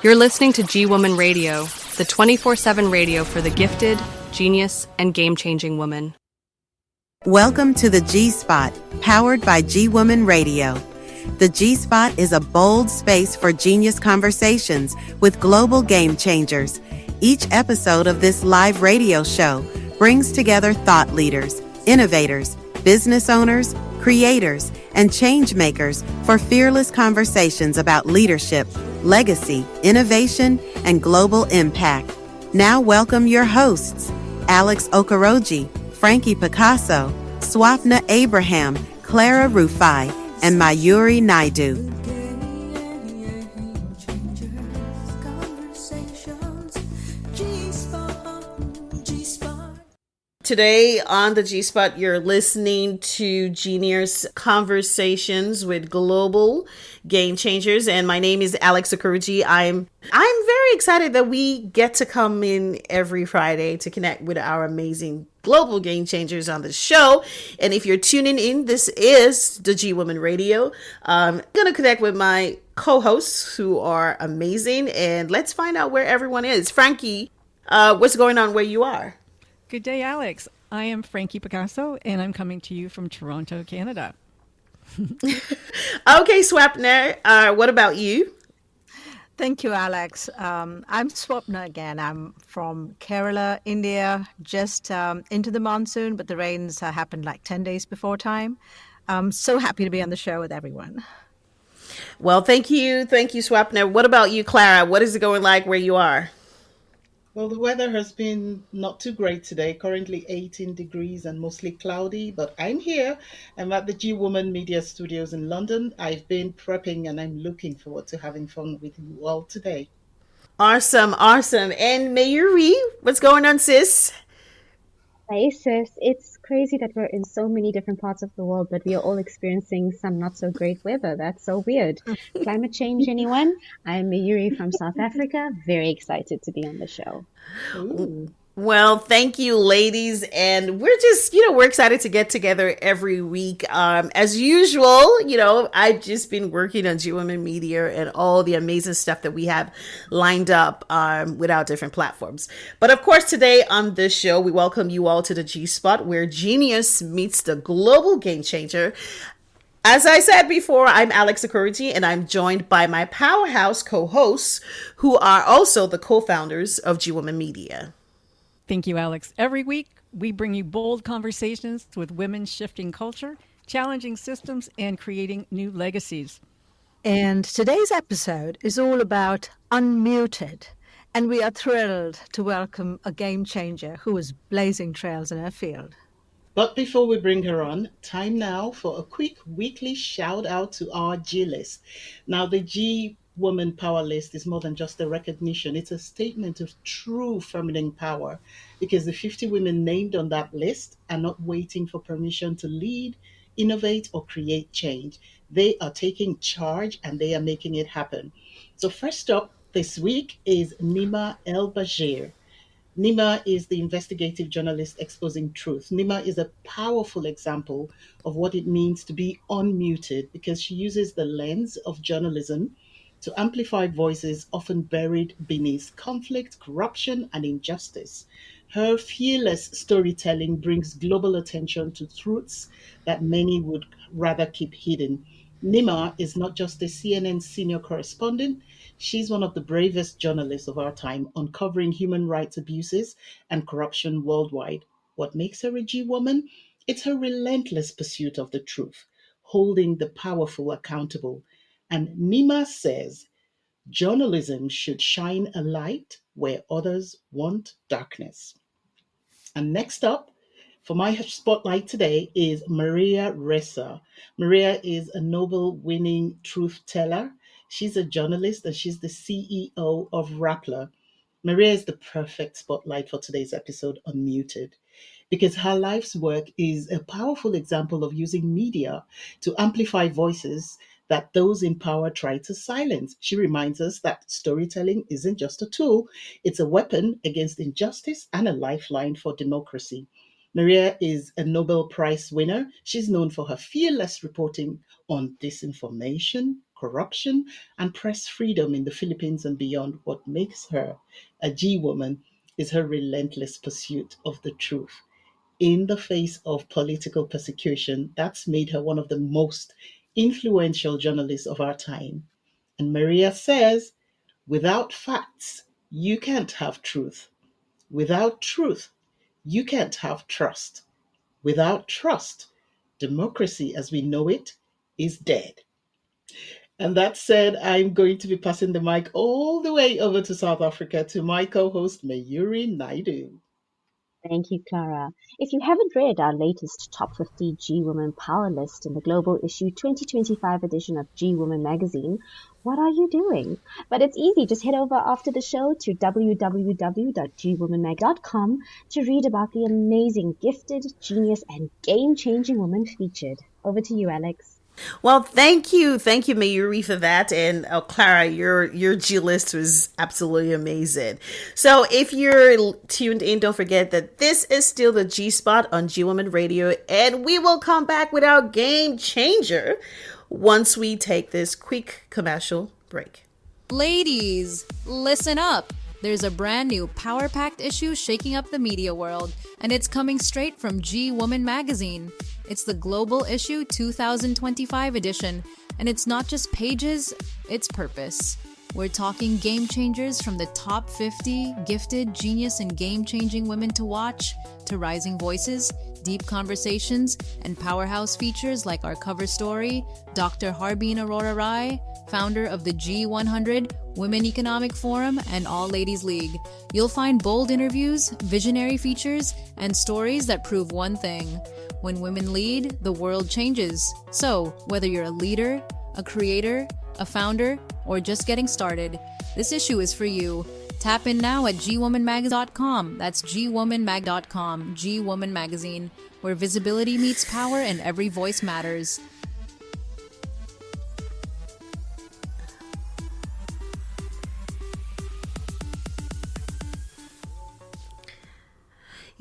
You're listening to G Woman Radio, the 24/7 radio for the gifted, genius, and game-changing woman. Welcome to the G Spot, powered by G Woman Radio. The G Spot is a bold space for genius conversations with global game changers. Each episode of this live radio show brings together thought leaders, innovators, business owners, creators, and change makers for fearless conversations about leadership, legacy, innovation, and global impact. Now welcome your hosts, Alex Okoroji, Frankie Picasso, Swapna Abraham, Clara Rufai, and Mayuri Naidu. Today on the G-Spot, you're listening to Genius Conversations with Global Game Changers, and my name is Alex Okoroji. I'm very excited that we get to come in every Friday to connect with our amazing global game changers on the show. And if you're tuning in, this is the G Woman Radio. I'm gonna connect with my co-hosts who are amazing, and let's find out where everyone is. Frankie, what's going on where you are? Good day, Alex. I am Frankie Picasso, and I'm coming to you from Toronto, Canada. Okay, Swapna, what about you? Thank you, Alex. I'm Swapna again. I'm from Kerala, India, just into the monsoon, but the rains happened like 10 days before time. I'm so happy to be on the show with everyone. Well, thank you, Swapna. What about you, Clara? What is it going like where you are? Well, the weather has been not too great today, currently 18 degrees and mostly cloudy, but I'm here. I'm at the G Woman Media Studios in London. I've been prepping and I'm looking forward to having fun with you all today. Awesome. And Mayuri, what's going on, sis? Hey sis, it's crazy that we're in so many different parts of the world, but we are all experiencing some not so great weather. That's so weird. Climate change, anyone? I'm Mayuri from South Africa. Very excited to be on the show. Ooh. Well, thank you, ladies. And we're just, we're excited to get together every week. As usual, I've just been working on G Women Media and all the amazing stuff that we have lined up with our different platforms. But of course, today on this show, we welcome you all to the G Spot, where genius meets the global game changer. As I said before, I'm Alex Okoroji, and I'm joined by my powerhouse co-hosts, who are also the co-founders of G Women Media. Thank you, Alex. Every week, we bring you bold conversations with women shifting culture, challenging systems, and creating new legacies. And today's episode is all about Unmuted. And we are thrilled to welcome a game changer who is blazing trails in her field. But before we bring her on, time now for a quick weekly shout out to our G list. Now, the G Woman Power List is more than just a recognition. It's a statement of true feminine power because the 50 women named on that list are not waiting for permission to lead, innovate, or create change. They are taking charge and they are making it happen. So first up this week is Nima El Bashir. Nima is the investigative journalist exposing truth. Nima is a powerful example of what it means to be unmuted because she uses the lens of journalism to amplify voices often buried beneath conflict, corruption, and injustice. Her fearless storytelling brings global attention to truths that many would rather keep hidden. Nima is not just a CNN senior correspondent, she's one of the bravest journalists of our time, uncovering human rights abuses and corruption worldwide. What makes her a G woman? It's her relentless pursuit of the truth, holding the powerful accountable. And Nima says journalism should shine a light where others want darkness. And next up, for my spotlight today is Maria Ressa. Maria is a Nobel winning truth teller. She's a journalist and she's the CEO of Rappler. Maria is the perfect spotlight for today's episode, Unmuted, because her life's work is a powerful example of using media to amplify voices that those in power try to silence. She reminds us that storytelling isn't just a tool, it's a weapon against injustice and a lifeline for democracy. Maria is a Nobel Prize winner. She's known for her fearless reporting on disinformation, corruption and press freedom in the Philippines and beyond. What makes her a G woman is her relentless pursuit of the truth. In the face of political persecution, that's made her one of the most influential journalists of our time. And Maria says, without facts, you can't have truth. Without truth, you can't have trust. Without trust, democracy as we know it is dead. And that said, I'm going to be passing the mic all the way over to South Africa to my co host, Mayuri Naidu. Thank you, Clara. If you haven't read our latest Top 50 G Women Power List in the Global Issue 2025 edition of G Women magazine, what are you doing? But it's easy. Just head over after the show to www.gwomenmag.com to read about the amazing, gifted, genius, and game-changing women featured. Over to you, Alex. Well, thank you, Mayuri, for that, and Clara, your G list was absolutely amazing. So, if you're tuned in, don't forget that this is still the G Spot on G Woman Radio, and we will come back with our game changer once we take this quick commercial break. Ladies, listen up. There's a brand new power-packed issue shaking up the media world, and it's coming straight from G Woman magazine. It's the Global Issue 2025 edition, and it's not just pages, it's purpose. We're talking game changers from the top 50 gifted, genius, and game-changing women to watch, to rising voices, deep conversations, and powerhouse features like our cover story, Dr. Harbeen Aurora Rai, founder of the G100, Women Economic Forum, and All Ladies League. You'll find bold interviews, visionary features, and stories that prove one thing. When women lead, the world changes. So, whether you're a leader, a creator, a founder, or just getting started, this issue is for you. Tap in now at gwomanmag.com. That's gwomanmag.com, G Woman Magazine, where visibility meets power and every voice matters.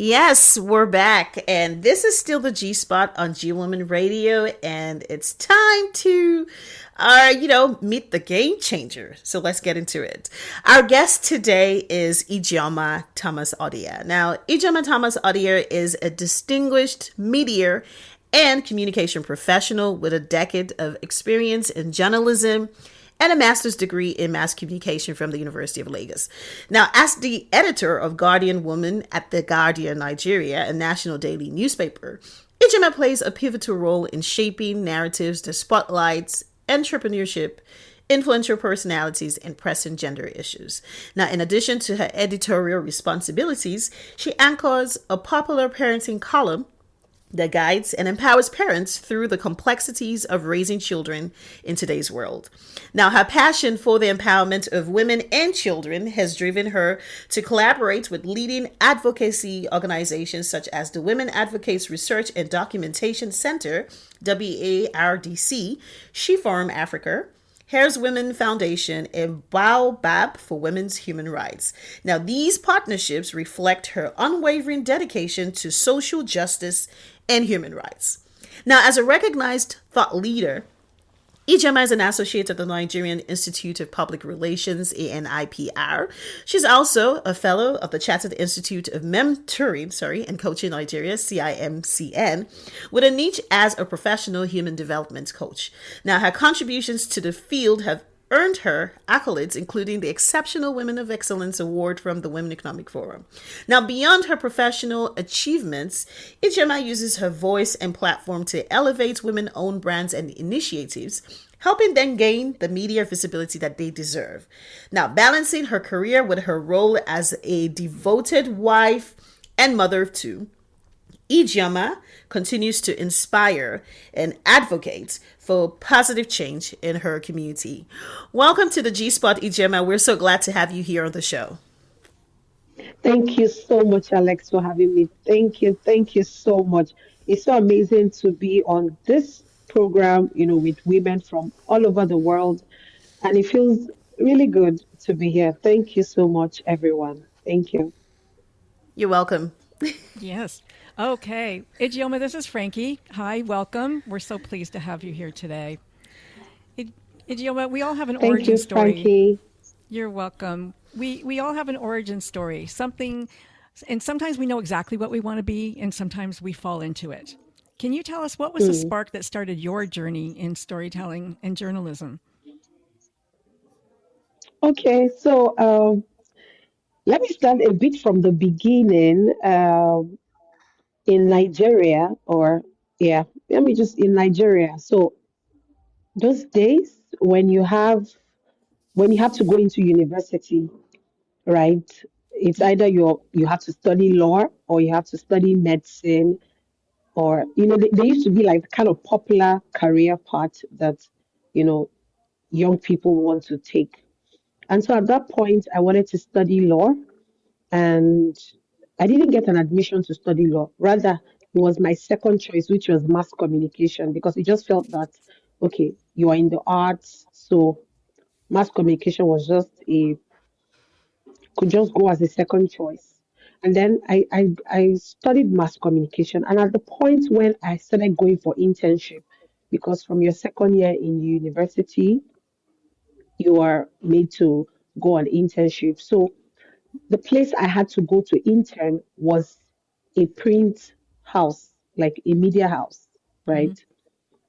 Yes, we're back, and this is still the G Spot on G Woman Radio, and it's time to, meet the game changer. So let's get into it. Our guest today is Ijeoma Thomas-Odia. Now, Ijeoma Thomas-Odia is a distinguished media and communication professional with a decade of experience in journalism and a master's degree in mass communication from the University of Lagos. Now, as the editor of Guardian Woman at The Guardian Nigeria, a national daily newspaper, Ijeoma plays a pivotal role in shaping narratives that spotlights entrepreneurship, influential personalities, and pressing gender issues. Now, in addition to her editorial responsibilities, she anchors a popular parenting column that guides and empowers parents through the complexities of raising children in today's world. Now, her passion for the empowerment of women and children has driven her to collaborate with leading advocacy organizations such as the Women Advocates Research and Documentation Center, WARDC, She Forum Africa, Hare's Women Foundation, and Baobab for Women's Human Rights. Now, these partnerships reflect her unwavering dedication to social justice and human rights. Now, as a recognized thought leader, Ijeoma is an associate of the Nigerian Institute of Public Relations, ANIPR. She's also a fellow of the Chartered Institute of Mentoring, and Coaching Nigeria, CIMCN, with a niche as a professional human development coach. Now, her contributions to the field have earned her accolades, including the Exceptional Women of Excellence Award from the Women Economic Forum. Now, beyond her professional achievements, Ijeoma uses her voice and platform to elevate women-owned brands and initiatives, helping them gain the media visibility that they deserve. Now, balancing her career with her role as a devoted wife and mother of two, Ijeoma continues to inspire and advocate for positive change in her community. Welcome to the G Spot, Ijeoma. We're so glad to have you here on the show. Thank you so much, Alex, for having me. Thank you. Thank you so much. It's so amazing to be on this program, with women from all over the world. And it feels really good to be here. Thank you so much, everyone. Thank you. You're welcome. Yes. Okay. Ijeoma, this is Frankie. Hi, welcome. We're so pleased to have you here today. Ijeoma, we all have an Thank origin you, story. Frankie. You're welcome. We all have an origin story. Something, and sometimes we know exactly what we want to be, and sometimes we fall into it. Can you tell us what was the Hmm. spark that started your journey in storytelling and journalism? Okay, so let me start a bit from the beginning. In Nigeria, or yeah, let me just in Nigeria. So those days when you have to go into university, right? It's either you have to study law or you have to study medicine, or they used to be like the kind of popular career path that you know young people want to take. And so at that point, I wanted to study law, and I didn't get an admission to study law. Rather, it was my second choice, which was mass communication, because it just felt that, okay, you are in the arts, so mass communication was just could just go as a second choice. And then I studied mass communication. And at the point when I started going for internship, because from your second year in university, you are made to go on internship. So the place I had to go to intern was a print house, like a media house, Hmm. right?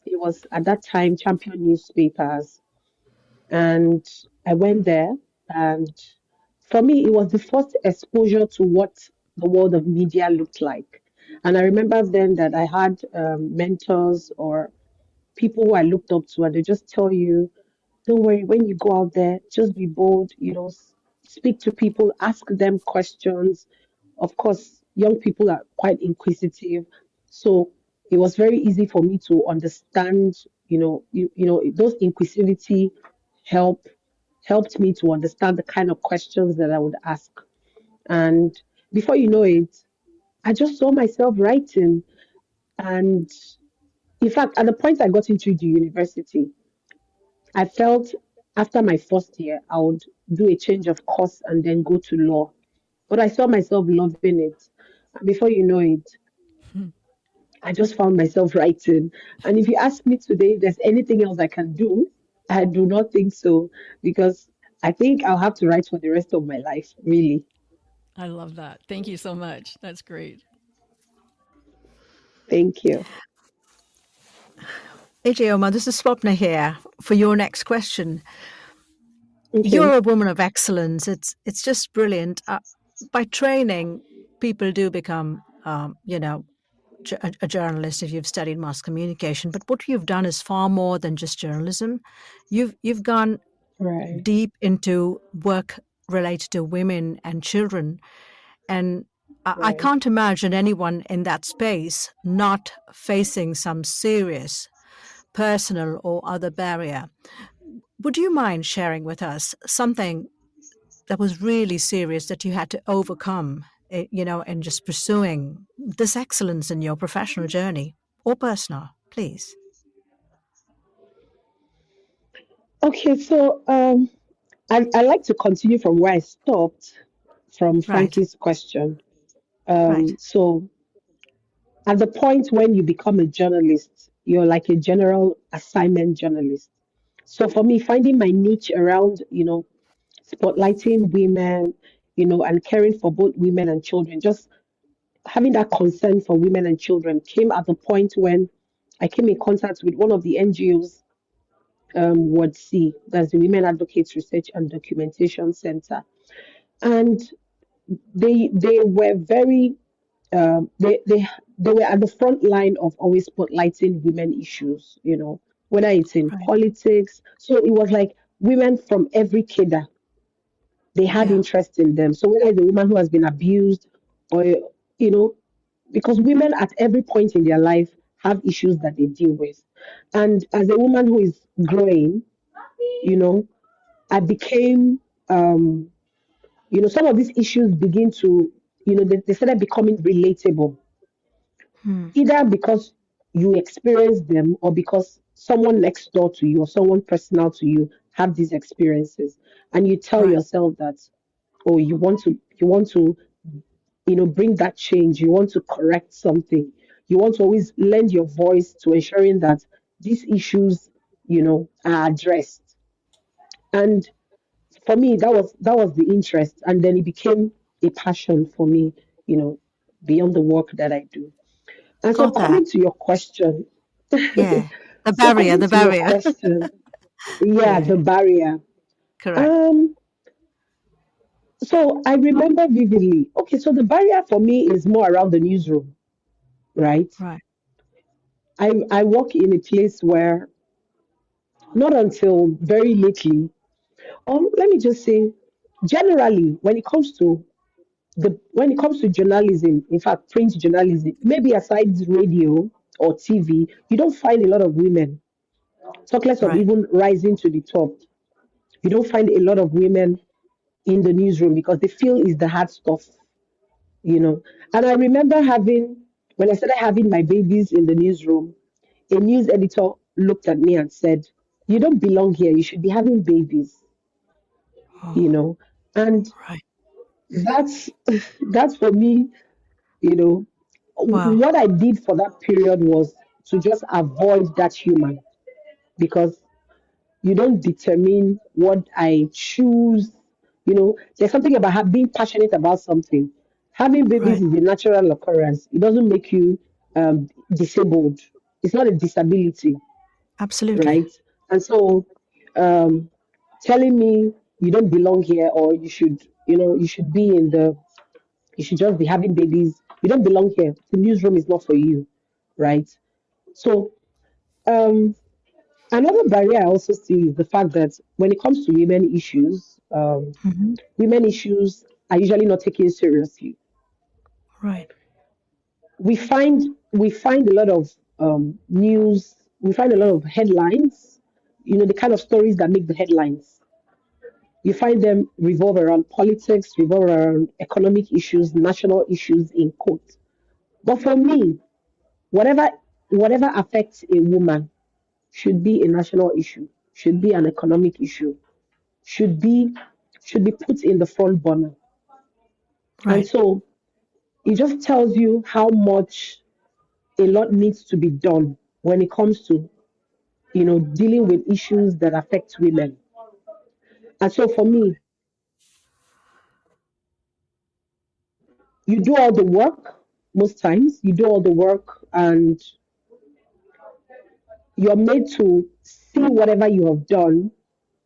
It was at that time Champion newspapers. And I went there, and for me, it was the first exposure to what the world of media looked like. And I remember then that I had mentors or people who I looked up to, and they just tell you, don't worry, when you go out there, just be bold, speak to people, ask them questions. Of course, young people are quite inquisitive. So it was very easy for me to understand, those inquisitivity help helped me to understand the kind of questions that I would ask. And before you know it, I just saw myself writing. And in fact, at the point I got into the university, I felt after my first year, I would do a change of course and then go to law. But I saw myself loving it. And before you know it, I just found myself writing. And if you ask me today if there's anything else I can do, I do not think so, because I think I'll have to write for the rest of my life, really. I love that. Thank you so much. That's great. Thank you. Ijeoma, this is Swapna here for your next question. Okay. You're a woman of excellence. It's just brilliant. By training, people do become, a journalist if you've studied mass communication. But what you've done is far more than just journalism. You've gone Right. deep into work related to women and children, and I Right. can't imagine anyone in that space not facing some serious personal or other barrier. Would you mind sharing with us something that was really serious that you had to overcome, in just pursuing this excellence in your professional journey or personal, please? Okay. So I like to continue from where I stopped from Right, Frankie's question. right, So at the point when you become a journalist, you're like a general assignment journalist. So for me, finding my niche around, spotlighting women, and caring for both women and children, just having that concern for women and children came at the point when I came in contact with one of the NGOs, Word C, that's the Women Advocates Research and Documentation Center. And they were very they were at the front line of always spotlighting women issues, whether it's in right. politics. So it was like women from every cadre, they had Yeah, interest in them. So whether it's a woman who has been abused or, you know, because women at every point in their life have issues that they deal with. And as a woman who is growing, you know, I became, some of these issues begin to, they started becoming relatable, hmm, either because you experience them or because someone next door to you or someone personal to you have these experiences. And you tell right, yourself that, oh, you want to bring that change, you want to correct something, you want to always lend your voice to ensuring that these issues are addressed. And for me, that was the interest, and then it became a passion for me, you know, beyond the work that I do. And so Got that. coming to your question, Yeah. The so barrier, coming the to your barrier. question, yeah, Yeah, the barrier. correct. Um, so I remember vividly. Okay, so the barrier for me is more around the newsroom, right? Right. I work in a place where not until very lately, or let me just say, generally, when it comes to journalism, in fact, print journalism, maybe aside radio or TV, you don't find a lot of women. Talk less of Right. even rising to the top. You don't find a lot of women in the newsroom because they feel it's the hard stuff, you know. And I remember when I started having my babies in the newsroom, a news editor looked at me and said, "You don't belong here. You should be having babies," you Oh, know. And right. that's that's for me, you know. Wow. What I did for that period was to just avoid that human, because you don't determine what I choose. You know, there's something about being passionate about something. Having babies Right. is a natural occurrence. It doesn't make you disabled. It's not a disability, Absolutely. right? And so, um, telling me you don't belong here, or you should be you should just be having babies. You don't belong here. The newsroom is not for you, right? So, um, another barrier I also see is the fact that when it comes to Hmm. women issues are usually not taken seriously. Right. We find a lot of news. We find a lot of headlines. You know, the kind of stories that make the headlines. You find them revolve around politics, revolve around economic issues, national issues in quotes. But for me, whatever whatever affects a woman should be a national issue, should be an economic issue, should be should be put in the front burner. And Right. so it just tells you how much a lot needs to be done when it comes to, dealing with issues that affect women. And so for me, you do all the work. Most times you do all the work, and you're made to see whatever you have done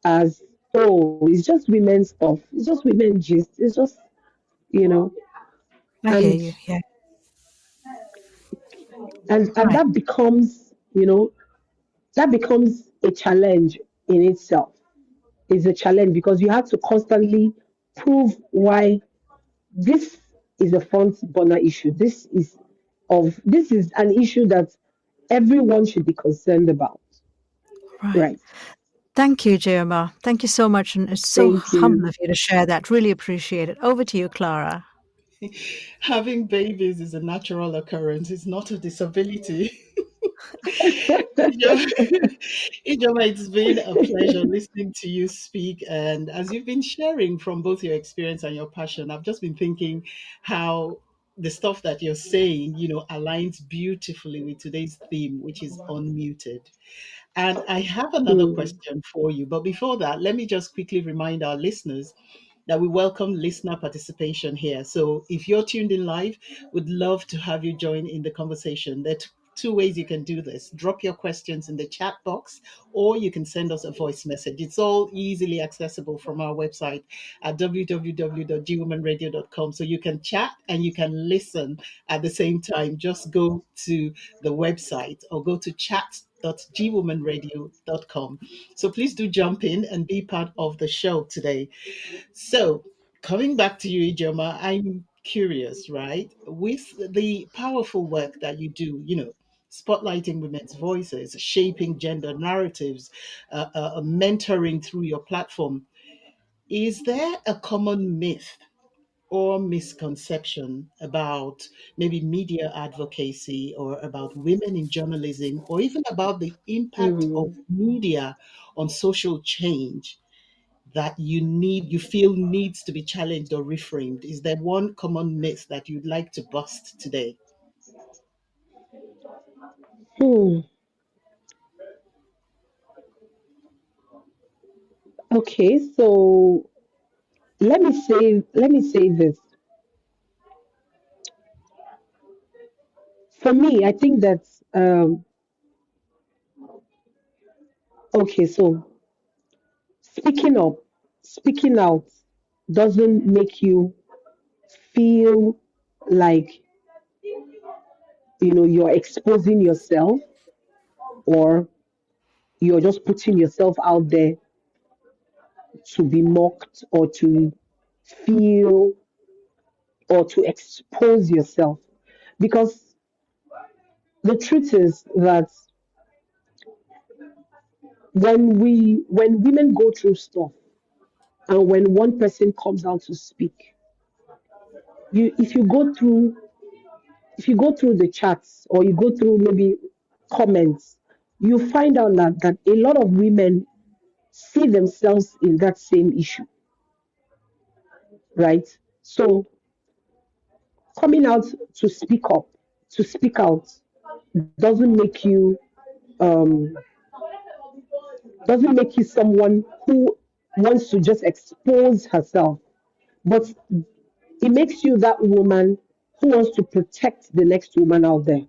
as, oh, it's just women's stuff, it's just women gist, it's just, you know I hear and you. Yeah. and Right. that becomes a challenge in itself. It's a challenge because you have to constantly prove why this is a front burner issue. This is an issue that everyone should be concerned about, Right. right? Thank you, Ijeoma. Thank you so much. And it's so Thank humble you. of you to share that. Really appreciate it. Over to you, Clara. Having babies is a natural occurrence, it's not a disability. Ijeoma, Ijeoma, it's been a pleasure listening to you speak. And as you've been sharing from both your experience and your passion, I've just been thinking how the stuff that you're saying, aligns beautifully with today's theme, which is unmuted. And I have another Hmm. question for you. But before that, let me just quickly remind our listeners that we welcome listener participation here. So if you're tuned in live, we'd love to have you join in the conversation. There are two ways you can do this. Drop your questions in the chat box, or you can send us a voice message. It's all easily accessible from our website at www.gwomanradio.com. So you can chat and you can listen at the same time. Just go to the website or go to chat.gwomanradio.com. So please do jump in and be part of the show today. So, coming back to you, Ijoma, I'm curious, right? With the powerful work that you do, spotlighting women's voices, shaping gender narratives, mentoring through your platform, is there a common myth or misconception about maybe media advocacy or about women in journalism or even about the impact of Hmm. media on social change that you feel needs to be challenged or reframed? Is there one common myth that you'd like to bust today? Hmm. Okay, so let me say this. For me, I think that okay, so speaking up, speaking out doesn't make you feel like you're exposing yourself, or you're just putting yourself out there to be mocked, or to feel, or to expose yourself. Because the truth is that when women go through stuff, and when one person comes out to speak, you if you go through the chats, or you go through maybe comments, you find out that a lot of women see themselves in that same issue, right? So coming out to speak up, to speak out, doesn't make you um doesn't make you someone who wants to just expose herself, but it makes you that woman who wants to protect the next woman out there,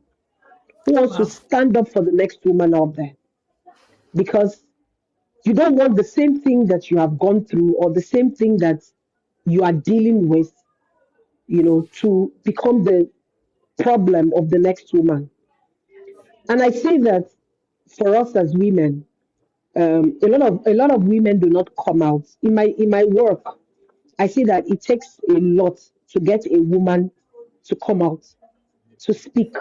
who wants to Wow. stand up for the next woman out there, because you don't want the same thing that you have gone through, or the same thing that you are dealing with, to become the problem of the next woman. And I say that for us as women, a lot of women do not come out. In my work, I see that it takes a lot to get a woman to come out, to speak,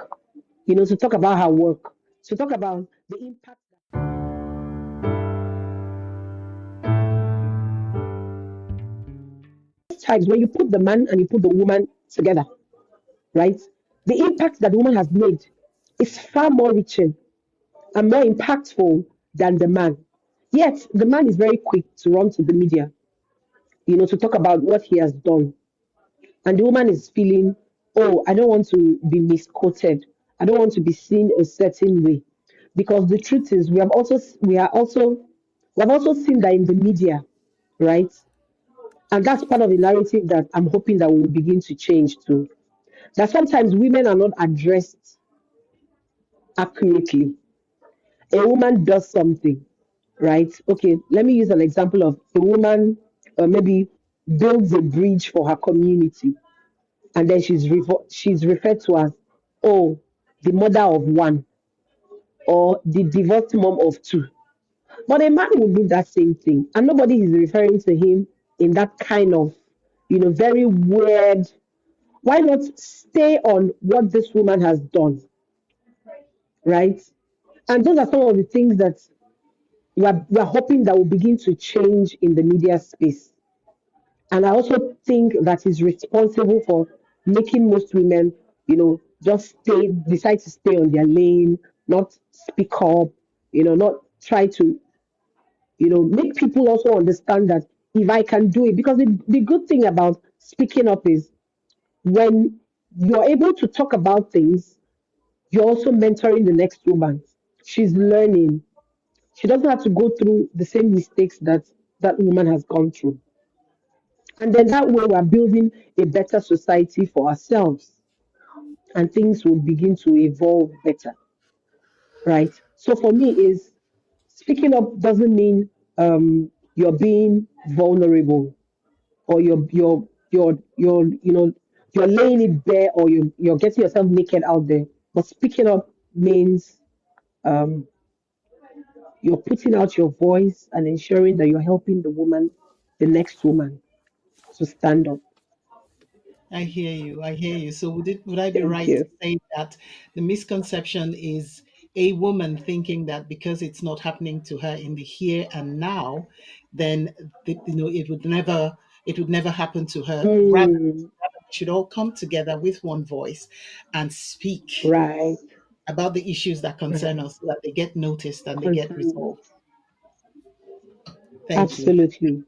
to talk about her work, to talk about the impact. Times when you put the man and you put the woman together, right? The impact that the woman has made is far more reaching and more impactful than the man. Yet the man is very quick to run to the media, to talk about what he has done. And the woman is feeling, oh, I don't want to be misquoted. I don't want to be seen a certain way. Because the truth is, we have also seen that in the media, right? And that's part of the narrative that I'm hoping that will begin to change too. That sometimes women are not addressed accurately. A woman does something, right? Okay, let me use an example of a woman, maybe builds a bridge for her community, and then she's referred to as, oh, the mother of one, or the divorced mom of two. But a man will do that same thing, and nobody is referring to him in that kind of, very weird. Why not stay on what this woman has done, right? And those are some of the things that we're hoping that will begin to change in the media space. And I also think that is responsible for making most women, just decide to stay on their lane, not speak up, not try to, make people also understand that if I can do it, because the good thing about speaking up is when you're able to talk about things, you're also mentoring the next woman. She's learning. She doesn't have to go through the same mistakes that that woman has gone through. And then that way, we're building a better society for ourselves, and things will begin to evolve better, right? So for me, is speaking up doesn't mean you're being vulnerable, or you're laying it bare, or you're getting yourself naked out there. But speaking up means um, you're putting out your voice and ensuring that you're helping the next woman, to stand up. I hear you. I hear you. So would I be Thank right to you. say that the misconception is a woman thinking that because it's not happening to her in the here and now, then it would never happen to her. Rather, Mm, we should all come together with one voice and speak right, about the issues that concern right. us so that they get noticed and they get Concern. resolved. Thank you. Absolutely.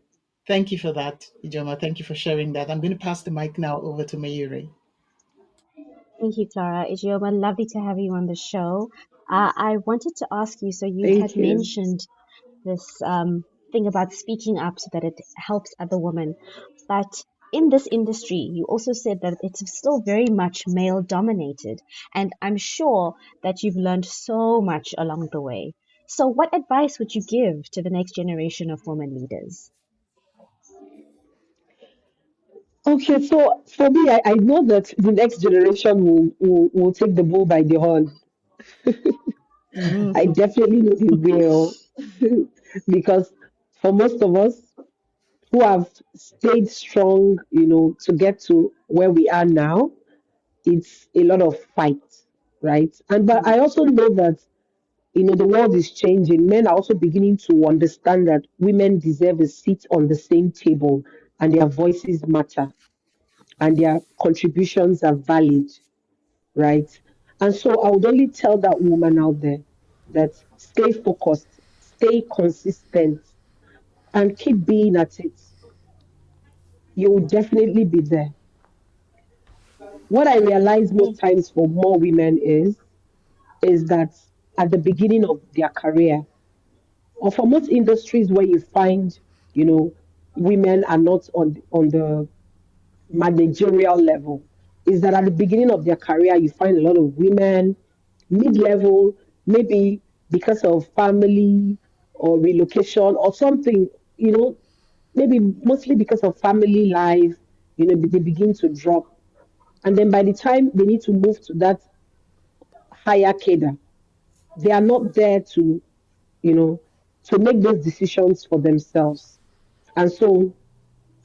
Thank you for that, Ijoma. Thank you for sharing that. I'm going to pass the mic now over to Mayuri. Thank you, Clara. Ijeoma, lovely to have you on the show. I wanted to ask you, so you had Thank you. mentioned this thing about speaking up so that it helps other women. But in this industry, you also said that it's still very much male dominated. And I'm sure that you've learned so much along the way. So, what advice would you give to the next generation of women leaders? Okay, so for me, I know that the next generation will take the bull by the horn. I Mhm. definitely know they will. Because for most of us who have stayed strong, to get to where we are now, it's a lot of fight, right? And but I also know that, the world is changing. Men are also beginning to understand that women deserve a seat on the same table and their voices matter and their contributions are valid, right? And so I would only tell that woman out there that stay focused, stay consistent, and keep being at it. You will definitely be there. What I realize most times for more women is that at the beginning of their career, or for most industries where you find, you know, women are not on the managerial level, is that at the beginning of their career, you find a lot of women, mid level, maybe because of family or relocation or something, maybe mostly because of family life, they begin to drop. And then by the time they need to move to that higher cadre, they are not there you know, to make those decisions for themselves. And so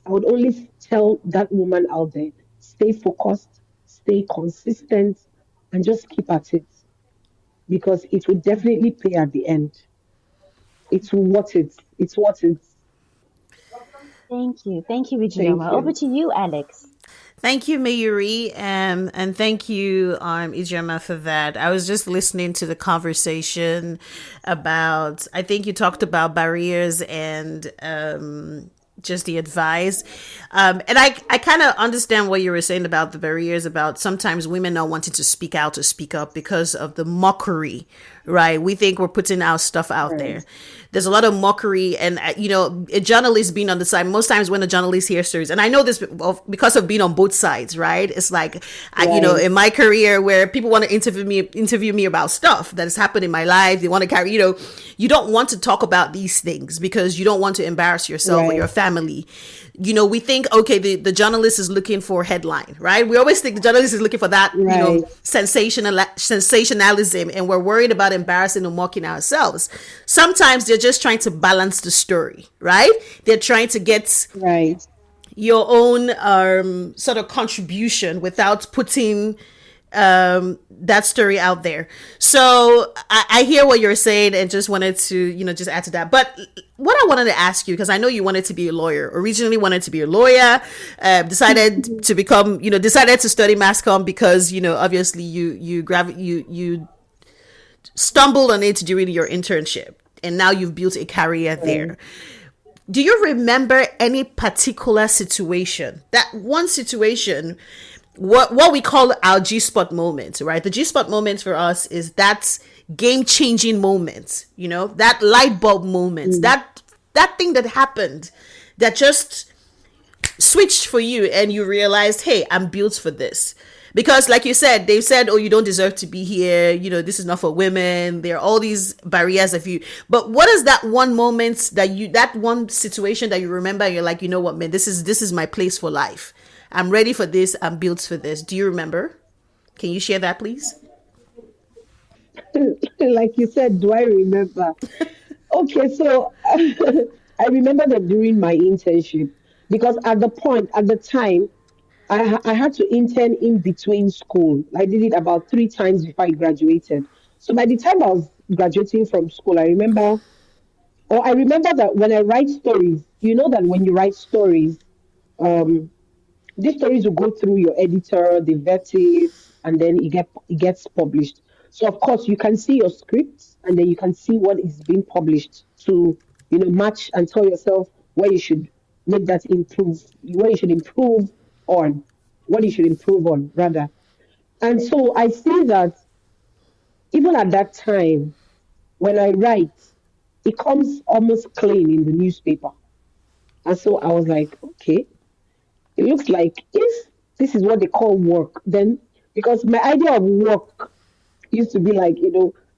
I would only tell that woman out there, stay focused, stay consistent, and just keep at it because it will definitely pay at the end. It's worth it. It's worth it. Thank you. Thank you, Thank Ijeoma. Over you. to you, Alex. Thank you, Mayuri, and thank you, Ijeoma, for that. I was just listening to the conversation about. I think you talked about barriers and just the advice, and I kind of understand what you were saying about the barriers. About sometimes women not wanting to speak out or speak up because of the mockery, right? We think we're putting our stuff out there. Right. There's a lot of mockery, and a journalist being on the side. Most times when a journalist hears stories, and I know this because of being on both sides, right? It's like, Right. in my career, where people want to interview me about stuff that has happened in my life. They want to carry, you don't want to talk about these things because you don't want to embarrass yourself or your Right. family. We think, okay, the journalist is looking for a headline, right? We always think the journalist is looking for that, Right. sensationalism, and we're worried about embarrassing or mocking ourselves. Sometimes they're just trying to balance the story, right? They're trying to get Right. your own sort of contribution without putting that story out there. So I hear what you're saying and just wanted to, just add to that. But what I wanted to ask you, because I know you wanted to be a lawyer, originally wanted to be a lawyer, decided to become, decided to study mass comm because, obviously you stumbled on it during your internship and now you've built a career Right. there. Do you remember any particular situation, that one situation, what we call our G-spot moment, right? The G-spot moment for us is that game-changing moment, that light bulb moment, Mm. that thing that happened that just switched for you and you realized, hey, I'm built for this. Because like you said, they said, oh, you don't deserve to be here, this is not for women, there are all these barriers of you. But what is that one moment that one situation that you remember and you're like, you know what, man, this is my place for life, I'm ready for this, I'm built for this? Do you remember? Can you share that, please? Like you said, do I remember? Okay, so I remember that during my internship, because at the time, I had to intern in between school. I did it about 3 times before I graduated. So by the time I was graduating from school, I remember that when I write stories, you know that when you write stories, um, these stories will go through your editor, they vet it, and then it gets published. So of course you can see your scripts and then you can see what is being published to match and tell yourself where you should make that improve, where you should improve on, what you should improve on rather. And so I see that even at that time when I write, it comes almost clean in the newspaper. And so I was like, okay, it looks like if this is what they call work, then because my idea of work used to be like,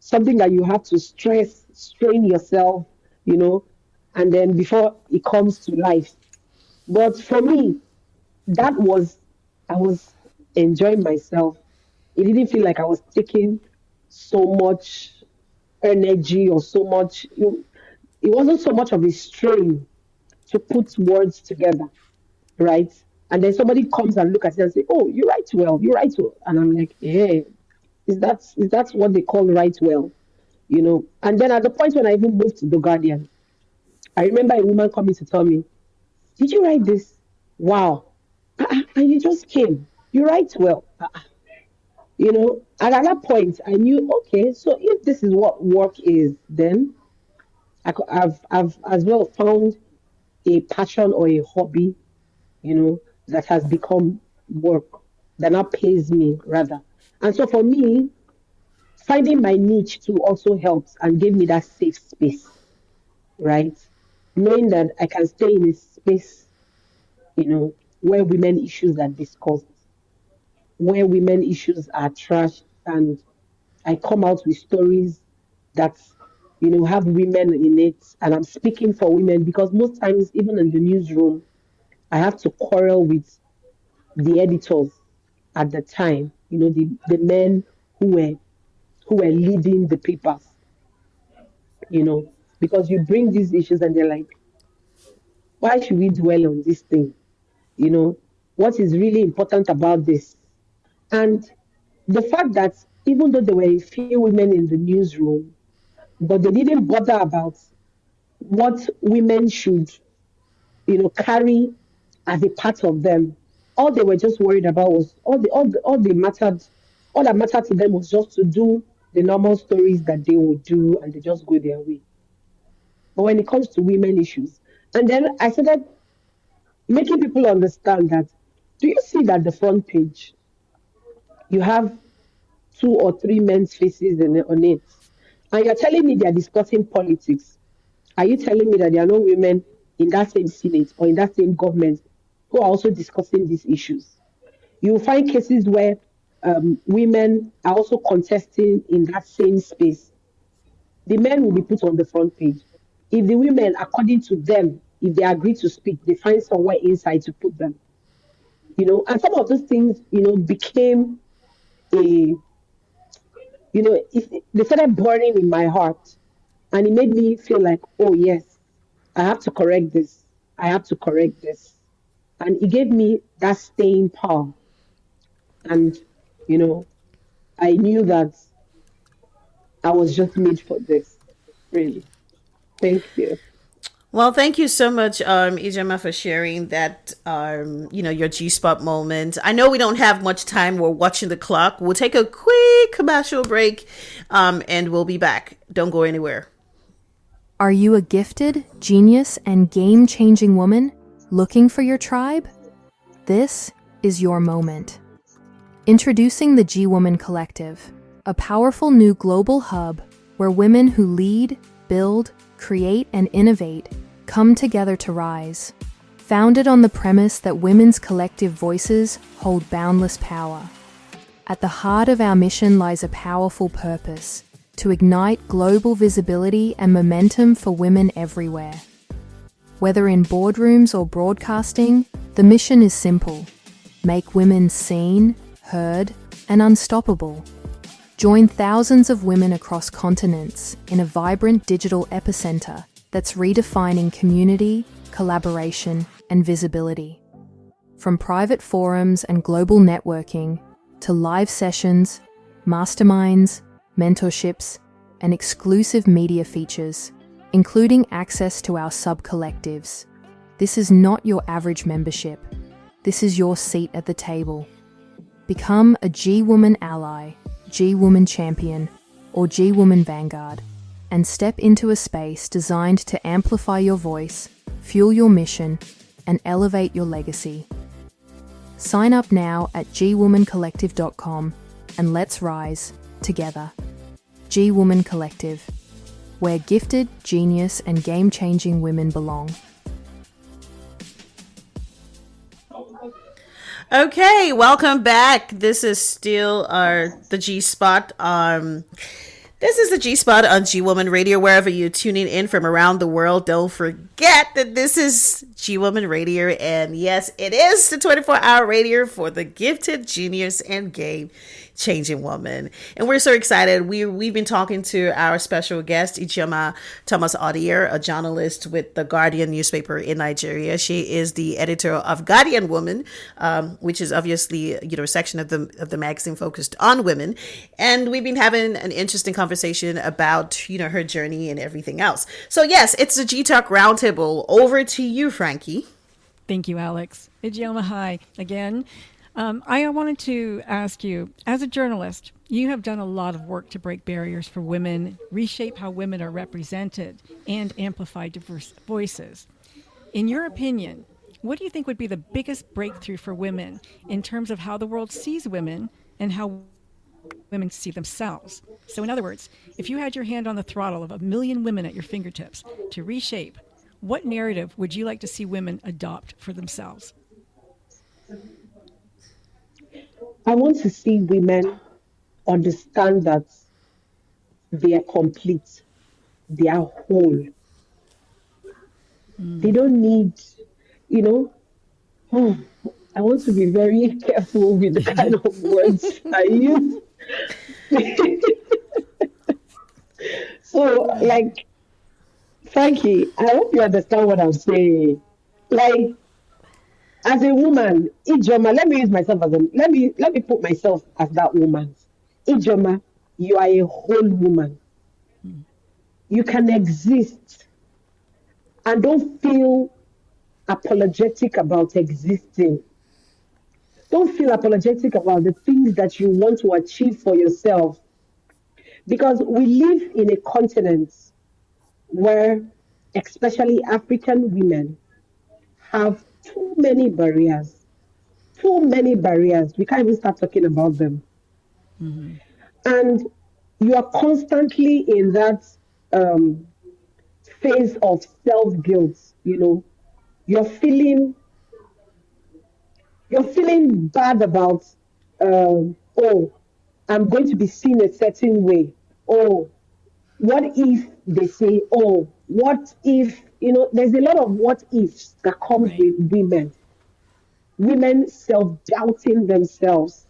something that you have to strain yourself, you know, and then before it comes to life. But for me, that was, I was enjoying myself. It didn't feel like I was taking so much energy or so much, it wasn't so much of a strain to put words together, right? And then somebody comes and look at it and say, "Oh, you write well, you write well," and I'm like, "Yeah, is that what they call write well?" And then at the point when I even moved to the Guardian, I remember a woman coming to tell me, "Did you write this? Wow, and you just came. You write well." And at that point, I knew, okay, so if this is what work is, then I've as well found a passion or a hobby, that has become work, that now pays me rather. And so for me, finding my niche too also helps and gave me that safe space, right? Knowing that I can stay in a space, where women issues are discussed, where women issues are trashed, and I come out with stories that, have women in it. And I'm speaking for women because most times, even in the newsroom, I have to quarrel with the editors at the time, the men who were leading the papers, because you bring these issues and they're like, why should we dwell on this thing? What is really important about this? And the fact that even though there were a few women in the newsroom, but they didn't bother about what women should, carry as a part of them. All they were just worried about was all that mattered to them was just to do the normal stories that they would do, and they just go their way. But when it comes to women issues, and then I started making people understand that, do you see that the front page, you have two or three men's faces on it, and you're telling me they're discussing politics? Are you telling me that there are no women in that same Senate or in that same government who are also discussing these issues? You will find cases where women are also contesting in that same space. The men will be put on the front page. If the women, according to them, if they agree to speak, they find somewhere inside to put them. And some of those things, became a, they started burning in my heart. And it made me feel like, oh, yes, I have to correct this. I have to correct this. And it gave me that staying power. And, I knew that I was just made for this, really. Thank you. Well, thank you so much, Ijeoma, for sharing that, your G Spot moment. I know we don't have much time. We're watching the clock. We'll take a quick commercial break, and we'll be back. Don't go anywhere. Are you a gifted, genius, and game-changing woman looking for your tribe? This is your moment. Introducing the G-Woman Collective, a powerful new global hub where women who lead, build, create, and innovate come together to rise. Founded on the premise that women's collective voices hold boundless power. At the heart of our mission lies a powerful purpose: to ignite global visibility and momentum for women everywhere. Whether in boardrooms or broadcasting, the mission is simple: make women seen, heard, and unstoppable. Join thousands of women across continents in a vibrant digital epicenter that's redefining community, collaboration, and visibility. From private forums and global networking to live sessions, masterminds, mentorships, and exclusive media features, including access to our sub-collectives. This is not your average membership. This is your seat at the table. Become a G-Woman ally, G-Woman champion, or G-Woman vanguard, and step into a space designed to amplify your voice, fuel your mission, and elevate your legacy. Sign up now at gwomancollective.com and let's rise together. G-Woman Collective. where gifted, genius, and game-changing women belong. Okay, welcome back. This is still the G Spot. This is the G Spot on G Woman Radio. Wherever you're tuning in from around the world, don't forget that this is G Woman Radio, and yes, it is the 24-hour radio for the gifted, genius, and game-changing woman. And we're so excited. We've been talking to our special guest, Ijeoma Thomas-Odia, a journalist with the Guardian newspaper in Nigeria. She is the editor of Guardian Woman, which is obviously a section of the magazine focused on women. And we've been having an interesting conversation about her journey and everything else. So yes, it's the G Talk Roundtable. Over to you, Frankie. Thank you, Alex. Ijeoma, hi again. I wanted to ask you, as a journalist, you have done a lot of work to break barriers for women, reshape how women are represented, and amplify diverse voices. In your opinion, what do you think would be the biggest breakthrough for women in terms of how the world sees women and how women see themselves? So in other words, if you had your hand on the throttle of 1 million women at your fingertips to reshape, what narrative would you like to see women adopt for themselves? I want to see women understand that they are complete, they are whole. They don't need, I want to be very careful with the kind of words I use. So, Frankie, I hope you understand what I'm saying. As a woman, Ijeoma, let me use myself as let me put myself as that woman. Ijeoma, you are a whole woman. You can exist and don't feel apologetic about existing. Don't feel apologetic about the things that you want to achieve for yourself. Because we live in a continent where, especially African women, have too many barriers. Too many barriers. We can't even start talking about them. Mm-hmm. And you are constantly in that phase of self-guilt, You're feeling bad about, I'm going to be seen a certain way. Oh, what if they say, what if, there's a lot of what ifs that comes with women. Women self-doubting themselves.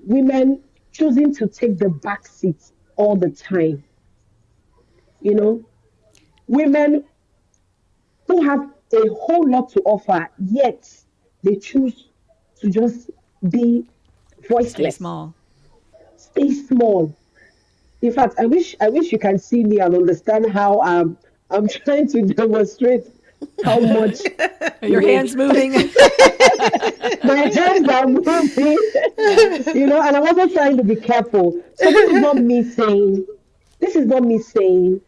Women choosing to take the back seat all the time. Women who have a whole lot to offer, yet they choose to just be voiceless. Stay small. Stay small. In fact, I wish you can see me and understand how I'm trying to demonstrate how much your hands moving. My hands are moving. And I'm also trying to be careful. So this is not me saying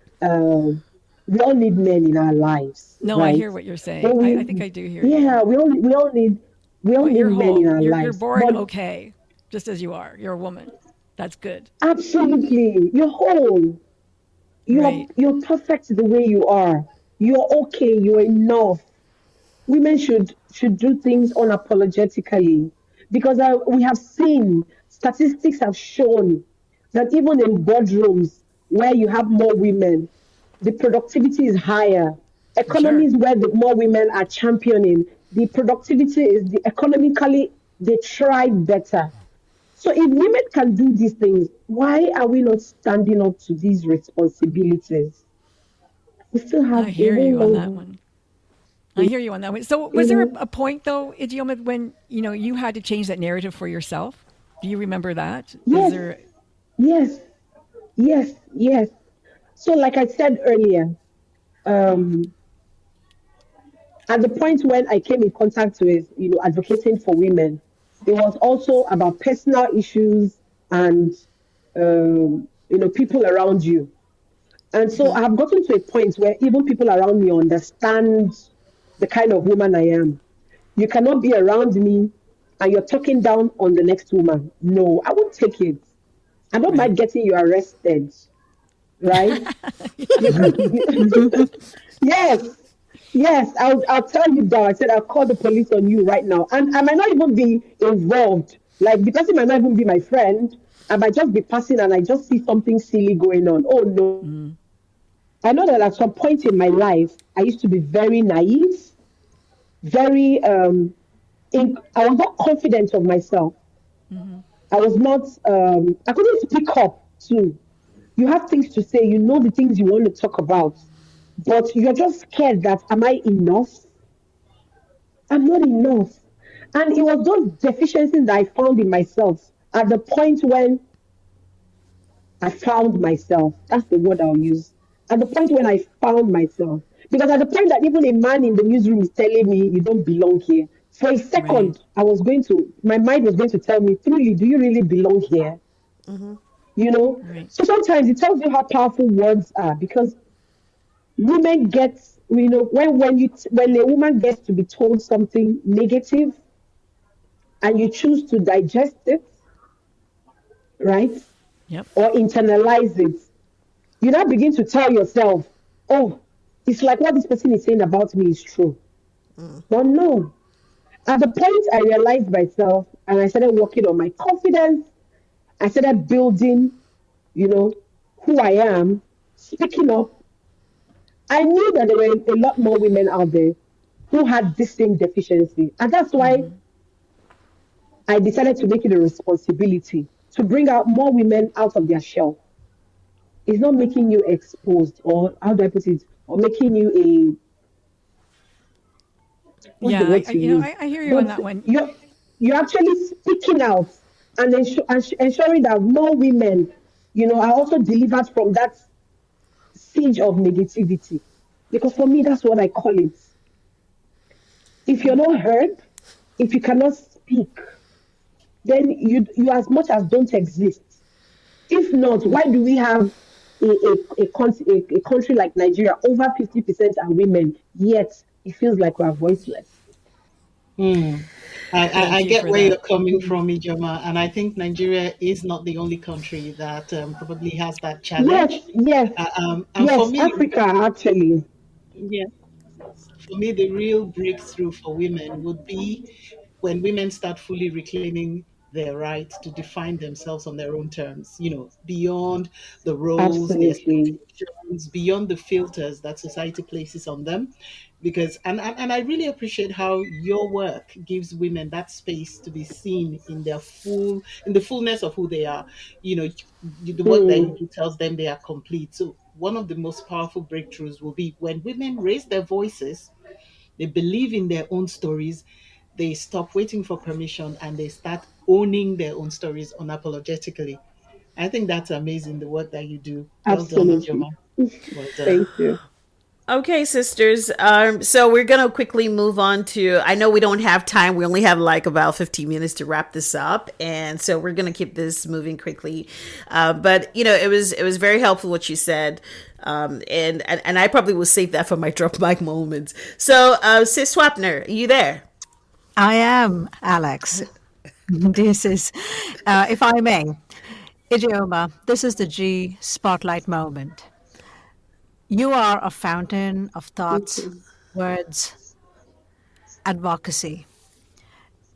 we all need men in our lives. No, right? I hear what you're saying. I think I do hear you. Yeah, we all need men in our lives. You're born okay, just as you are. You're a woman. That's good. Absolutely. You're whole. You're perfect the way you are. You're okay. You're enough. Women should do things unapologetically because we have seen, statistics have shown that even in boardrooms where you have more women, the productivity is higher. Economies where more women are championing, the productivity is economically, they thrive better. So if women can do these things, why are we not standing up to these responsibilities? We still have. I hear you on that one. So was there a point though, Ijeoma, when you had to change that narrative for yourself? Do you remember that? Yes. So like I said earlier, at the point when I came in contact with, advocating for women, it was also about personal issues and, people around you. And so I have gotten to a point where even people around me understand the kind of woman I am. You cannot be around me and you're talking down on the next woman. No, I won't take it. I don't mind getting you arrested. right? You can't. Yes, yes. I'll tell you that. I said I'll call the police on you right now, and I might not even be involved. Like the person might not even be my friend. I might just be passing, and I just see something silly going on. Oh no! I know that at some point in my life, I used to be very naive, very I was not confident of myself. I was not. I couldn't speak up too. You have things to say. You know the things you want to talk about, but you're just scared that am I enough? I'm not enough. And it was those deficiencies that I found in myself at the point when I found myself. That's the word I'll use. At the point when I found myself. Because at the point that even a man in the newsroom is telling me you don't belong here, for a Right. second, my mind was going to tell me, truly, do you really belong here? You know? Right. So sometimes it tells you how powerful words are because women get, when a woman gets to be told something negative and you choose to digest it, right? Yep. Or internalize it, you now begin to tell yourself, oh, it's like what this person is saying about me is true. But no, at the point I realized myself and I started working on my confidence, I started building, you know, who I am, speaking up. I knew that there were a lot more women out there who had this same deficiency. And that's why I decided to make it a responsibility to bring out more women out of their shell. It's not making you exposed, or how do I put it, or making you a, what's the Yeah. word to use? I hear you on But that one. you're actually speaking out and ensuring that more women, are also delivered from that siege of negativity. Because for me, that's what I call it. If you're not heard, if you cannot speak, then you as much as don't exist. If not, why do we have a country like Nigeria, over 50% are women, yet it feels like we're voiceless? Hmm. I Thank you get for where you're that. coming from, Ijeoma, and I think Nigeria is not the only country that probably has that Yes, challenge. yes, And for yes, me, Africa actually. yeah, for me, the real breakthrough for women would be when women start fully reclaiming their right to define themselves on their own terms, beyond the roles, the Absolutely. expectations, beyond the filters that society places on them. Because, and I really appreciate how your work gives women that space to be seen in in the fullness of who they are. The work that you Hmm, do tells them they are complete. So, one of the most powerful breakthroughs will be when women raise their voices, they believe in their own stories, they stop waiting for permission, and they start owning their own stories unapologetically. I think that's amazing, the work that you do. Well done, absolutely. Ijoma. Well done. Thank you. Okay, sisters. So we're gonna quickly move on to. I know we don't have time. We only have like about 15 minutes to wrap this up, and so we're gonna keep this moving quickly. But it was very helpful what you said, and I probably will save that for my drop mic moments. So, Sis Swapner, are you there? I am, Alex. This is, if I may, Ijeoma, this is the G spotlight moment. You are a fountain of thoughts, Okay. words, advocacy.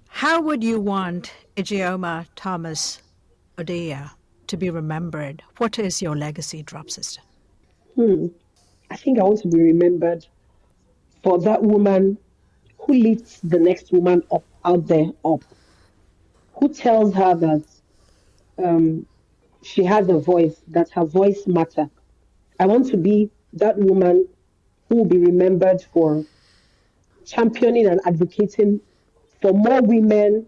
How would you want Ijeoma Thomas-Odia to be remembered? What is your legacy, drop sister? Hmm. I think I want to be remembered for that woman who lifts the next woman up out there up, who tells her that um, she has a voice, that her voice matter. I want to be that woman who will be remembered for championing and advocating for more women,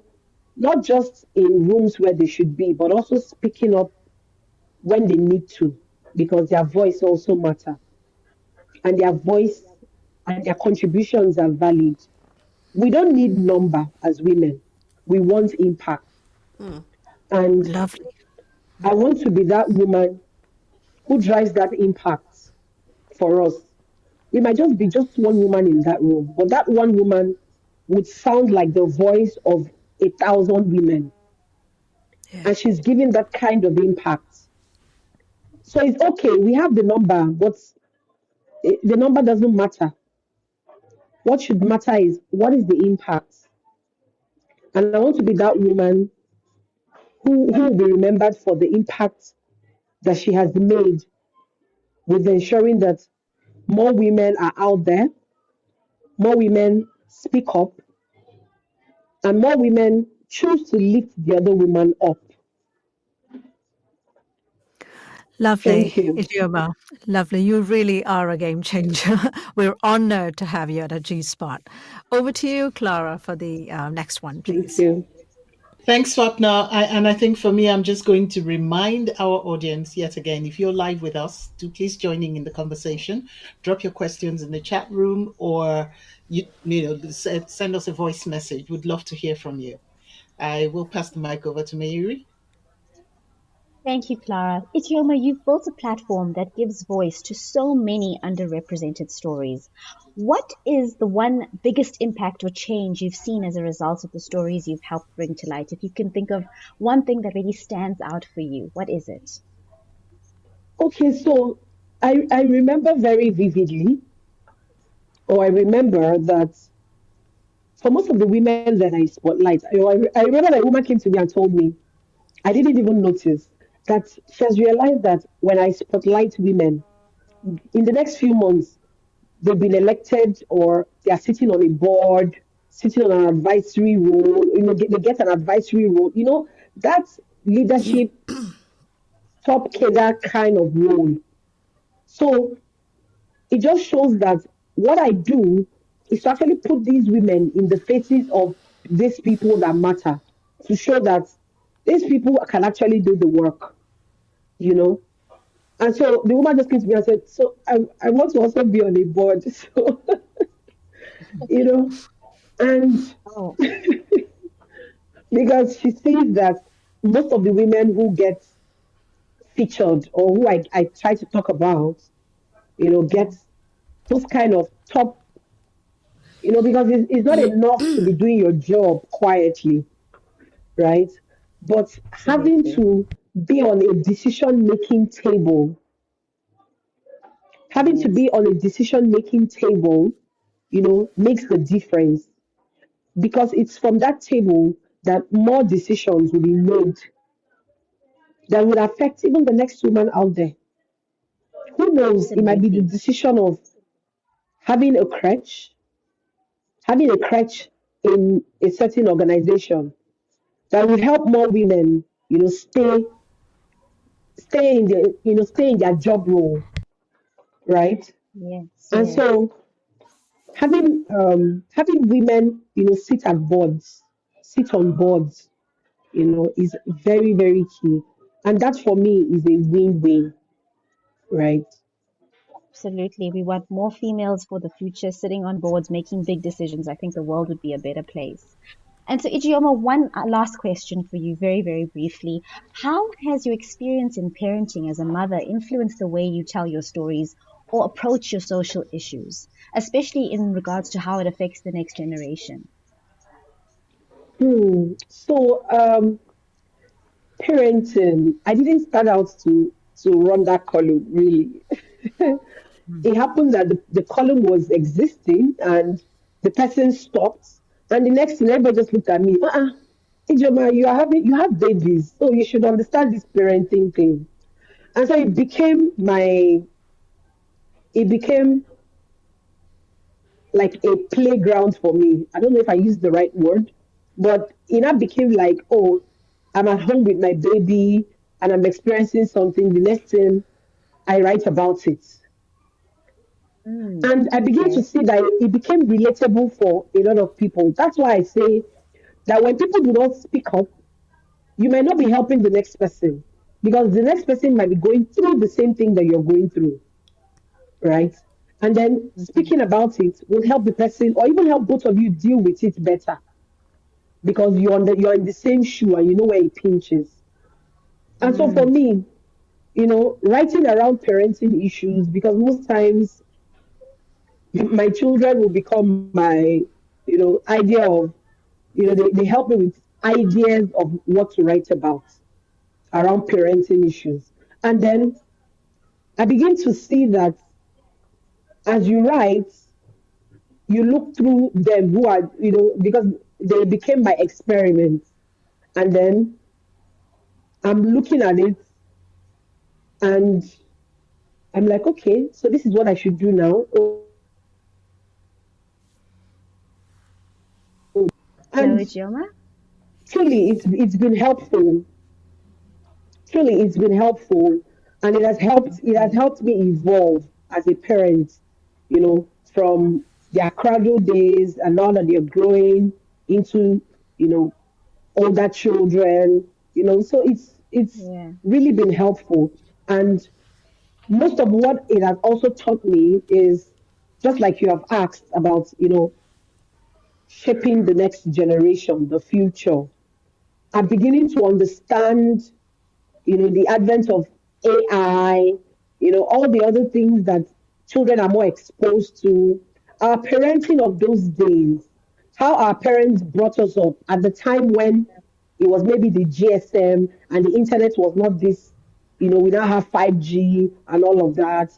not just in rooms where they should be, but also speaking up when they need to, because their voice also matter and their voice and their contributions are valid. We don't need number as women. We want impact. And Lovely. I want to be that woman who drives that impact for us. It might just be just one woman in that room, but that one woman would sound like the voice of 1,000 women. Yeah. And she's giving that kind of impact. So it's okay. We have the number, but the number doesn't matter. What should matter is what is the impact. And I want to be that woman who will be remembered for the impact that she has made with ensuring that more women are out there, more women speak up, and more women choose to lift the other woman up. Lovely, Thank you. Ijeoma. Lovely. You really are a game changer. We're honored to have you at a G Spot. Over to you, Clara, for the next one, Thank please. you. Thanks, Swapna. And I think for me, I'm just going to remind our audience yet again, if you're live with us, to please joining in the conversation. Drop your questions in the chat room, or send us a voice message. We'd love to hear from you. I will pass the mic over to Mayuri. Thank you, Clara. Ijeoma, you've built a platform that gives voice to so many underrepresented stories. What is the one biggest impact or change you've seen as a result of the stories you've helped bring to light? If you can think of one thing that really stands out for you, what is it? Okay, so I remember very vividly, or I remember that for most of the women that I spotlight, I remember that a woman came to me and told me, I didn't even notice that she has realized that when I spotlight women, in the next few months, they've been elected or they are sitting on a board, sitting on an advisory role, they get an advisory role, that's leadership, top cadre kind of role. So it just shows that what I do is to actually put these women in the faces of these people that matter to show that these people can actually do the work, you know. And so the woman just came to me and said, so I want to also be on a board. So, you know, and Oh, because she sees that most of the women who get featured or who I try to talk about, yeah, get those kind of top, because it's not enough to be doing your job quietly, right? But having absolutely. to be on a decision making table, having to Yes, be on a decision making table, makes the difference because it's from that table that more decisions will be made that would affect even the next woman out there. Who knows? It might be the absolutely. decision of having a crutch, having a crutch in a certain organization that would help more women, stay in their job role, right? Yes, And yes. so having women, sit on boards, is very, very key. And that for me is a win-win, right? Absolutely. We want more females for the future sitting on boards, making big decisions. I think the world would be a better place. And so, Ijeoma, one last question for you, very, very briefly. How has your experience in parenting as a mother influenced the way you tell your stories or approach your social issues, especially in regards to how it affects the next generation? So parenting, I didn't start out to run that column really. It happened that the column was existing and the person stopped, and the next thing everybody just looked at me. Ijoma, you have babies, so you should understand this parenting thing. And so it became like a playground for me. I don't know if I used the right word, but it now became like, oh, I'm at home with my baby and I'm experiencing something. The next thing I write about it. And I began to Okay. see that it became relatable for a lot of people. That's why I say that when people do not speak up, you might not be helping the next person because the next person might be going through the same thing that you're going through, right? And then Hmm. speaking about it will help the person or even help both of you deal with it better because you're in the same shoe and you know where it pinches. And so for Mm, me, writing around parenting issues because most times my children will become my, idea of, they help me with ideas of what to write about around parenting issues. And then I begin to see that as you write, you look through them who are, because they became my experiment. And then I'm looking at it and I'm like, okay, so this is what I should do now. Hello, And Ijeoma. truly, it's been helpful. Truly, it's been helpful, and it has helped me evolve as a parent. From their cradle days, and now that they're growing into, you know, older children. So it's Yeah, really been helpful, and most of what it has also taught me is just like you have asked about, shaping the next generation, the future. I'm beginning to understand, the advent of AI, all the other things that children are more exposed to, our parenting of those days, how our parents brought us up at the time when it was maybe the GSM and the internet was not this, we now have 5G and all of that,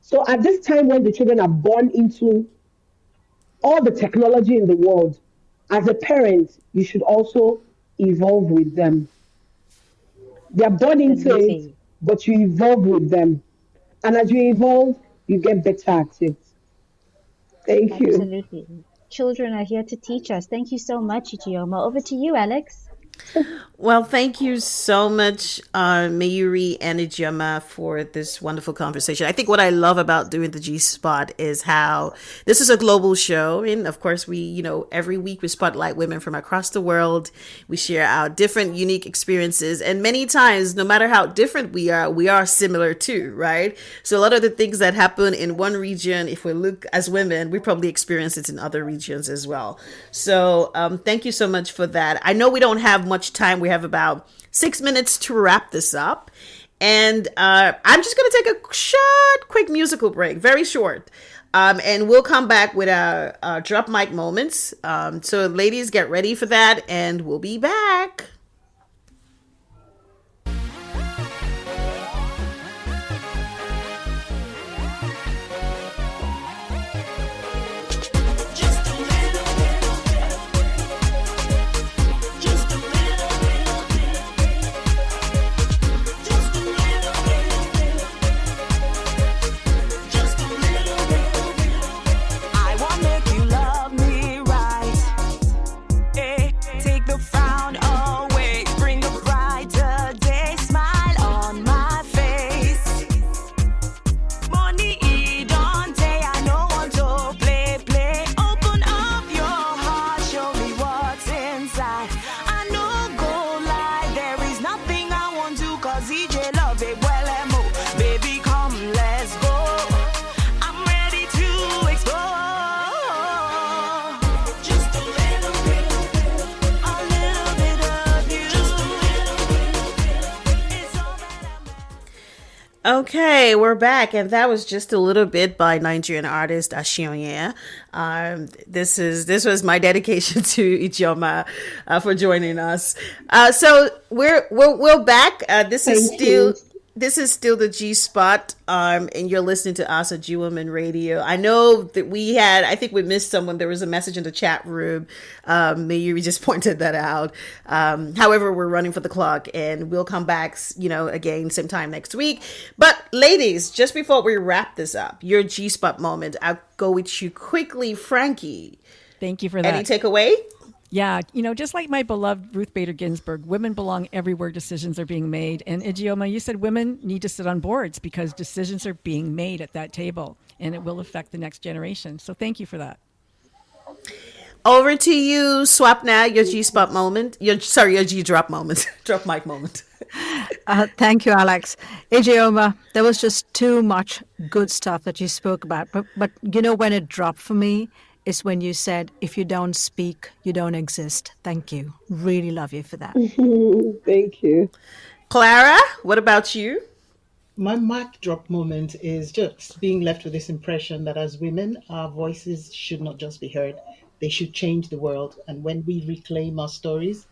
So at this time when the children are born into all the technology in the world, as a parent, you should also evolve with them. They're born into it, absolutely. but you evolve with them. And as you evolve, you get better at it. Thank you. Absolutely. Children are here to teach us. Thank you so much, Ijeoma. Over to you, Alex. Well, thank you so much, Mayuri and Ijeoma, for this wonderful conversation. I think what I love about doing the G Spot is how this is a global show. And of course, every week we spotlight women from across the world. We share our different, unique experiences. And many times, no matter how different we are similar too, right? So a lot of the things that happen in one region, if we look as women, we probably experience it in other regions as well. So thank you so much for that. I know we don't have much time. We have about 6 minutes to wrap this up. And I'm just going to take a short, quick musical break, very short. And we'll come back with our drop mic moments. So, ladies, get ready for that, and we'll be back. I want make you love me right. Take the frown away, bring a brighter day, smile on my face. Money don't say I know want to play. Open up your heart, show me what's inside. I know go lie, there is nothing I want to, cause EJ love it well and more. Baby, come, let's go. I'm ready to explore. Just a little bit of you. Just a little bit. It's all that I'm Okay, we're back, and that was just a little bit by Nigerian artist Ijeoma. This was my dedication to Ijeoma for joining us. So we're back. Thank you. This is still the G Spot, and you're listening to us at G Women Radio. I know that I think we missed someone. There was a message in the chat room. Maybe we just pointed that out. However, we're running for the clock, and we'll come back, again, same time next week. But ladies, just before we wrap this up, your G Spot moment, I'll go with you quickly, Frankie. Thank you for that. Any takeaway? Yeah, just like my beloved Ruth Bader Ginsburg, women belong everywhere decisions are being made. And Ijeoma, you said women need to sit on boards because decisions are being made at that table, and it will affect the next generation. So thank you for that. Over to you, Swapna, your G Spot moment. Your G Drop moment, drop mic moment. Thank you, Alex. Ijeoma, there was just too much good stuff that you spoke about. But when it dropped for me is when you said, if you don't speak, you don't exist. Thank you. Really love you for that. Thank you. Clara, what about you? My mic drop moment is just being left with this impression that as women, our voices should not just be heard, they should change the world. And when we reclaim our stories,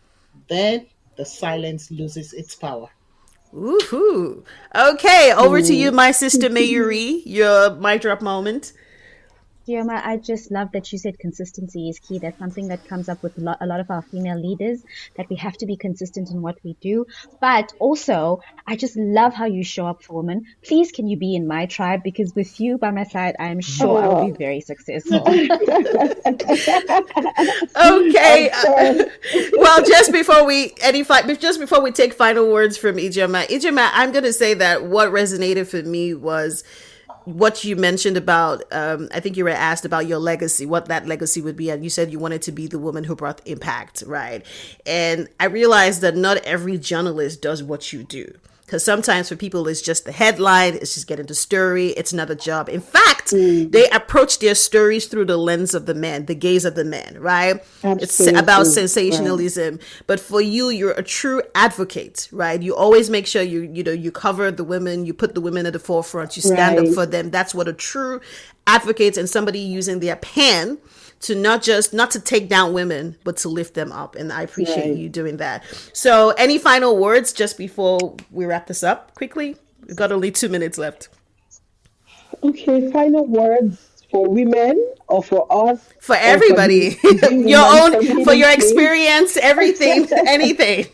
then the silence loses its power. Woohoo. Okay, over to you, my sister Mayuri. Your mic drop moment. Ijeoma, I just love that you said consistency is key. That's something that comes up with a lot of our female leaders, that we have to be consistent in what we do. But also, I just love how you show up for women. Please, can you be in my tribe? Because with you by my side, I'm sure I'll be very successful. Okay. Of course. Well, just before we take final words from Ijeoma, I'm going to say that what resonated for me was what you mentioned about, I think you were asked about your legacy, what that legacy would be. And you said you wanted to be the woman who brought impact, right? And I realized that not every journalist does what you do. Because sometimes for people, it's just the headline, it's just getting the story, it's not a job. In fact, they approach their stories through the lens of the man, the gaze of the man, right? Absolutely. It's about sensationalism. Right. But for you, you're a true advocate, right? You always make sure you cover the women, you put the women at the forefront, you stand up for them. That's what a true advocate and somebody using their pen to not to take down women, but to lift them up. And I appreciate you doing that. So any final words just before we wrap this up quickly? We've got only 2 minutes left. Okay, final words for women or for us? For everybody. For your experience, everything, anything.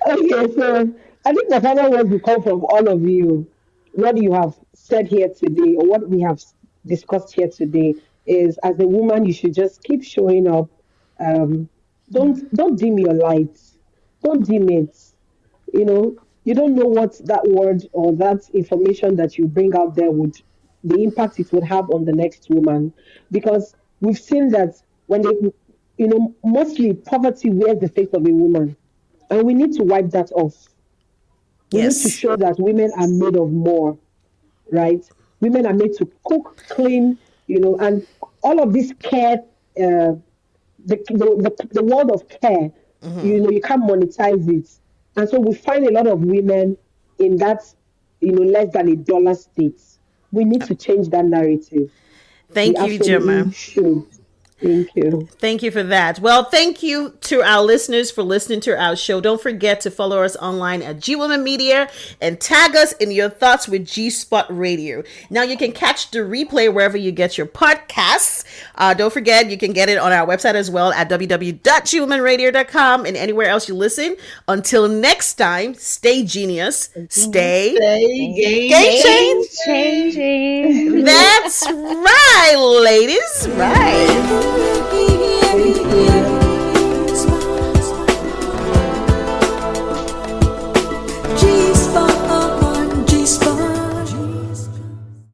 Okay, so I think the final words will come from all of you. What you have said here today, or what we have discussed here today, is as a woman, you should just keep showing up. Don't dim your lights. Don't dim it. You don't know what that word or that information that you bring out there the impact it would have on the next woman. Because we've seen that mostly poverty wears the face of a woman. And we need to wipe that off. We need to show that women are made of more, right? Women are made to cook, clean, and all of this care, the world of care, you can't monetize it. And so we find a lot of women in that, less than $1 state. We need to change that narrative. Thank you, Ijeoma. Thank you. Thank you for that. Well, thank you to our listeners for listening to our show. Don't forget to follow us online at G Women Media and tag us in your thoughts with G Spot Radio. Now you can catch the replay wherever you get your podcasts. Don't forget, you can get it on our website as well at www.gwomenradio.com and anywhere else you listen. Until next time, stay genius, stay game changing. That's right, ladies. Right.